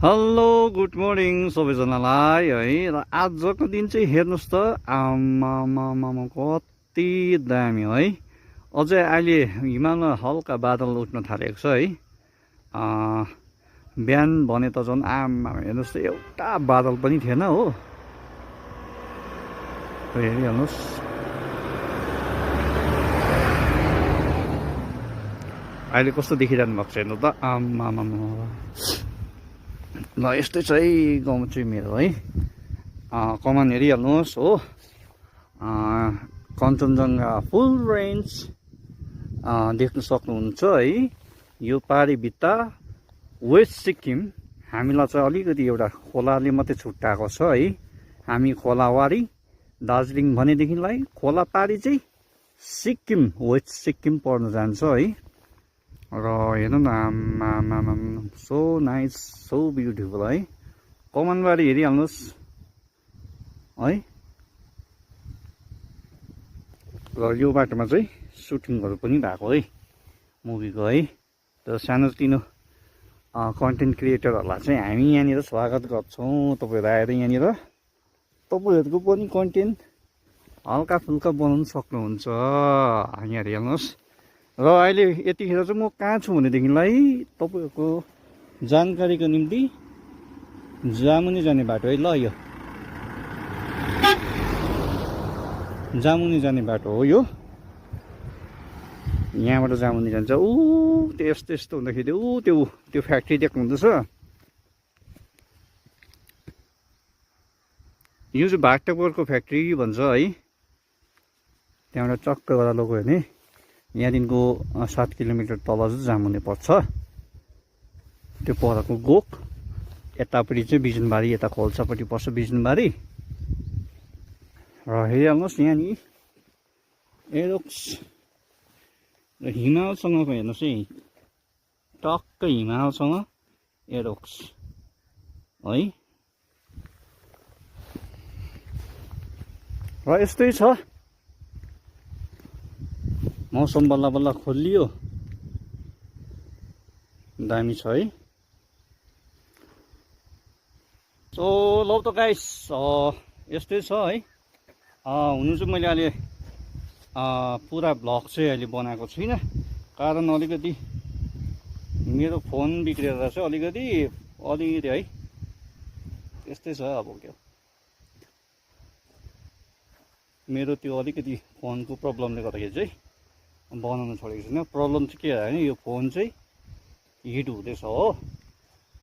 Hello good morning सबैजनालाई है। र आजको दिन चाहिँ हेर्नुहोस् त आमामामा कति दामी है। अझै अहिले हिमालमा हल्का बादल उठ्न थालेको छ है। बिहान भने त झन् आमा हेर्नुहोस् त एउटा बादल पनि थिएन हो। हेरिहाल्नुहोस् अहिले कस्तो देखिरहनु भएको छ हेर्नु त आमामामा। ल यस्तै छ है गाउँ चाहिँ मेरो है। कमान हेरिहाल्नुहोस् हो। कञ्चनजङ्घा फुल रेन्ज देख्न सक्नुहुन्छ है। यो पारी भित्ता वेस्ट सिक्किम हामीलाई चाहिँ अलिकति एउटा खोलाले मात्रै छुट्याएको छ है। हामी खोलावारी दार्जिलिङ भनेदेखिलाई खोला पारी चाहिँ सिक्किम वेस्ट सिक्किम पर्न जान्छ है। र हेर्नु न आमामामा सो नाइस सो ब्युटिफुल है। कमानबारी हेरिहाल्नुहोस् है। र यो बाटोमा चाहिँ सुटिङहरू पनि भएको है मुभीको है। र सानोतिनो कन्टेन्ट क्रिएटरहरूलाई चाहिँ हामी यहाँनिर स्वागत गर्छौँ। तपाईँहरू आएर यहाँनिर तपाईँहरूको पनि कन्टेन्ट हल्का फुल्का बनाउनु सक्नुहुन्छ। यहाँ हेरिहाल्नुहोस्। र अहिले यतिखेर चाहिँ म कहाँ छु भनेदेखिलाई तपाईँहरूको जानकारीको निम्ति जामुनी जाने बाटो है। ल यो जामुनी जाने बाटो हो यो। यहाँबाट जामुनी जान्छ। यस्तो यस्तो हुँदाखेरि त्यो फ्याक्ट्री देख्नु हुँदैछ। यो चाहिँ भागटापुरको फ्याक्ट्री भन्छ है। त्यहाँबाट चक्क गरेर लगो भने यहाँदेखिको 7 किलोमिटर तल चाहिँ जामुने पर्छ। त्यो परको गोक यतापट्टि चाहिँ बिजनबारी, यता खोल्सापट्टि पर्छ बिजनबारी। र हेरिहाल्नुहोस् यहाँ नि एरोक्स र हिमालसँगको हेर्नुहोस् है। टक्क हिमालसँग एरोक्स है। र यस्तै छ। मौसम बल्ल बल्ल खोलियो दामी छ है। सो लौ त गाइस यस्तै छ है। हुनु चाहिँ मैले अहिले पुरा भ्लग चाहिँ अहिले बनाएको छुइनँ। कारण अलिकति मेरो फोन बिग्रेर चाहिँ अलिकति है त्यस्तै छ। अब क्या मेरो त्यो अलिकति फोनको प्रब्लमले गर्दाखेरि चाहिँ बनाउनु छोडेको छैन। प्रब्लम चाहिँ के हो भने यो फोन चाहिँ हिट हुँदैछ हो।